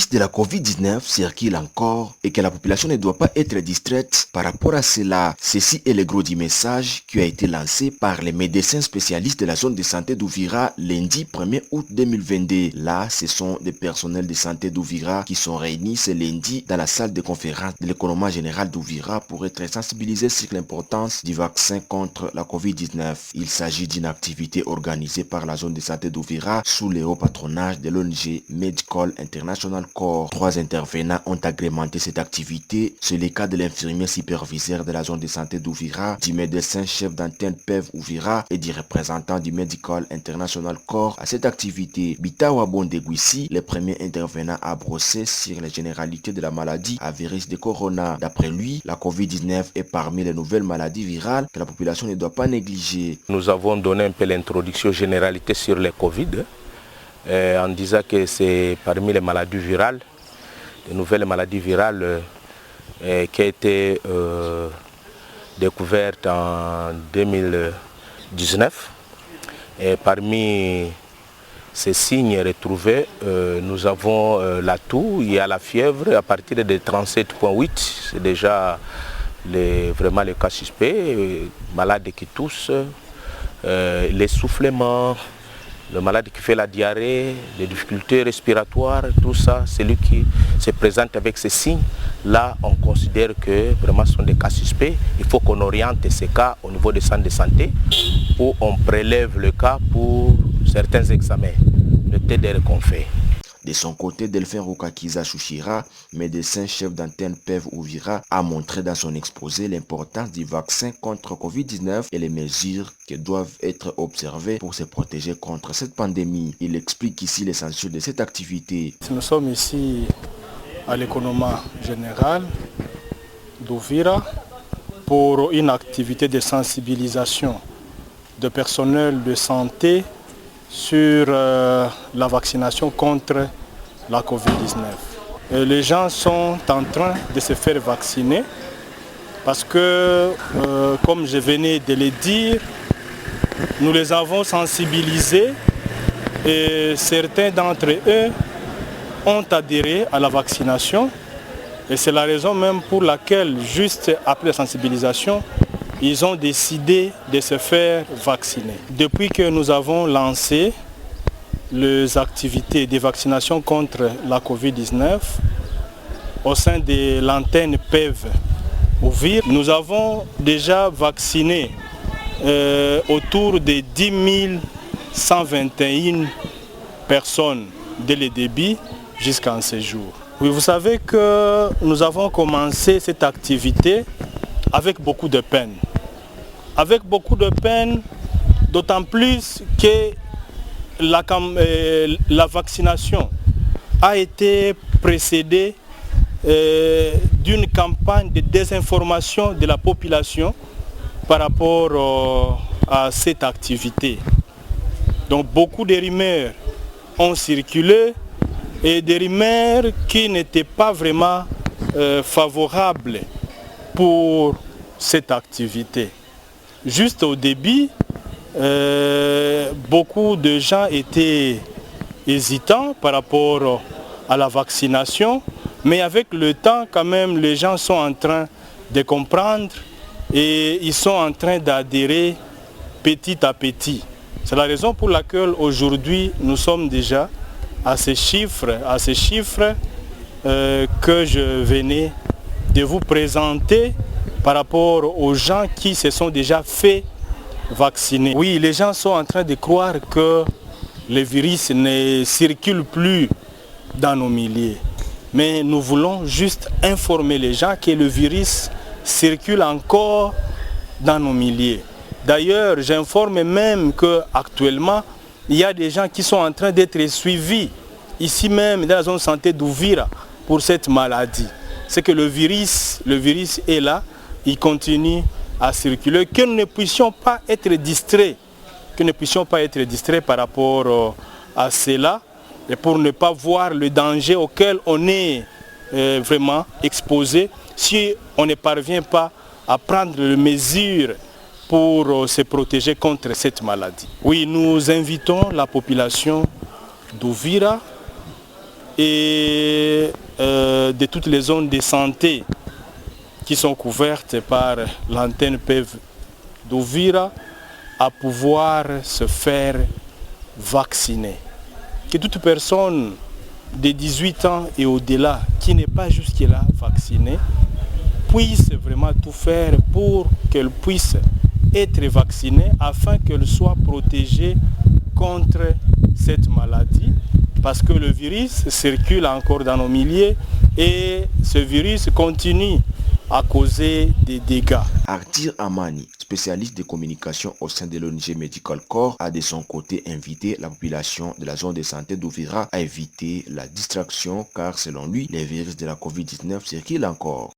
virus de la COVID-19 circule encore et que la population ne doit pas être distraite par rapport à cela. Ceci est le gros du message qui a été lancé par les médecins spécialistes de la zone de santé d'Ouvira lundi 1er août 2022. Là, ce sont des personnels de santé d'Ouvira qui sont réunis ce lundi dans la salle de conférence de l'économie générale d'Ouvira pour être sensibilisés sur l'importance du vaccin contre la COVID-19. Il s'agit d'une activité organisée par la zone de santé d'Ouvira sous le haut patronage de l'ONG Medical International Corps. 3 intervenants ont agrémenté cette activité. C'est le cas de l'infirmier superviseur de la zone de santé d'Ouvira, du médecin chef d'antenne PEV Ouvira et du représentant du Medical International Corps à cette activité. Bitawa Bondegwisi, le premier intervenant, a brossé sur les généralités de la maladie à virus de corona. D'après lui, la COVID-19 est parmi les nouvelles maladies virales que la population ne doit pas négliger. Nous avons donné un peu l'introduction généralité sur le Covid, en disant que c'est parmi les maladies virales, les nouvelles maladies virales qui a été découverte en 2019. Et parmi ces signes retrouvés, nous avons la toux, il y a la fièvre à partir de 37,8, c'est déjà vraiment le cas suspect, malade qui tousse, l'essoufflement, le malade qui fait la diarrhée, les difficultés respiratoires, tout ça, c'est lui qui se présente avec ces signes. Là, on considère que vraiment ce sont des cas suspects. Il faut qu'on oriente ces cas au niveau des centres de santé où on prélève le cas pour certains examens, le TDR qu'on fait. De son côté, Delphin Rukakiza Chouchira, médecin chef d'antenne PEV Ouvira, a montré dans son exposé l'importance du vaccin contre Covid-19 et les mesures qui doivent être observées pour se protéger contre cette pandémie. Il explique ici l'essentiel de cette activité. Nous sommes ici à l'économie générale d'Ouvira pour une activité de sensibilisation de personnel de santé sur la vaccination contre la COVID-19. Les gens sont en train de se faire vacciner parce que, comme je venais de le dire, nous les avons sensibilisés et certains d'entre eux ont adhéré à la vaccination. Et c'est la raison même pour laquelle, juste après la sensibilisation, ils ont décidé de se faire vacciner. Depuis que nous avons lancé les activités de vaccination contre la COVID-19 au sein de l'antenne PEV Ouvira, nous avons déjà vacciné autour de 10 121 personnes dès le début jusqu'à ce jour. Oui, vous savez que nous avons commencé cette activité avec beaucoup de peine. Avec beaucoup de peine, d'autant plus que la vaccination a été précédée d'une campagne de désinformation de la population par rapport à cette activité. Donc beaucoup de rumeurs ont circulé et des rumeurs qui n'étaient pas vraiment favorables pour cette activité. Juste au début, beaucoup de gens étaient hésitants par rapport à la vaccination, mais avec le temps, quand même, les gens sont en train de comprendre et ils sont en train d'adhérer petit à petit. C'est la raison pour laquelle aujourd'hui, nous sommes déjà à ces chiffres que je venais de vous présenter par rapport aux gens qui se sont déjà fait vacciner. Oui, les gens sont en train de croire que le virus ne circule plus dans nos milieux. Mais nous voulons juste informer les gens que le virus circule encore dans nos milieux. D'ailleurs, j'informe même qu'actuellement, il y a des gens qui sont en train d'être suivis ici même dans la zone de santé d'Ouvira pour cette maladie. C'est que le virus est là, il continue à circuler, que nous ne puissions pas être distraits, par rapport à cela, et pour ne pas voir le danger auquel on est vraiment exposé si on ne parvient pas à prendre les mesures pour se protéger contre cette maladie. Oui, nous invitons la population d'Ouvira et de toutes les zones de santé qui sont couvertes par l'antenne PEV d'Uvira à pouvoir se faire vacciner. Que toute personne de 18 ans et au-delà qui n'est pas jusque-là vaccinée puisse vraiment tout faire pour qu'elle puisse être vaccinée afin qu'elle soit protégée contre cette maladie, parce que le virus circule encore dans nos milieux et ce virus continue à causer des dégâts. Arthur Amani, spécialiste de communication au sein de l'ONG Medical Corps, a de son côté invité la population de la zone de santé d'Uvira à éviter la distraction car selon lui, les virus de la COVID-19 circulent encore.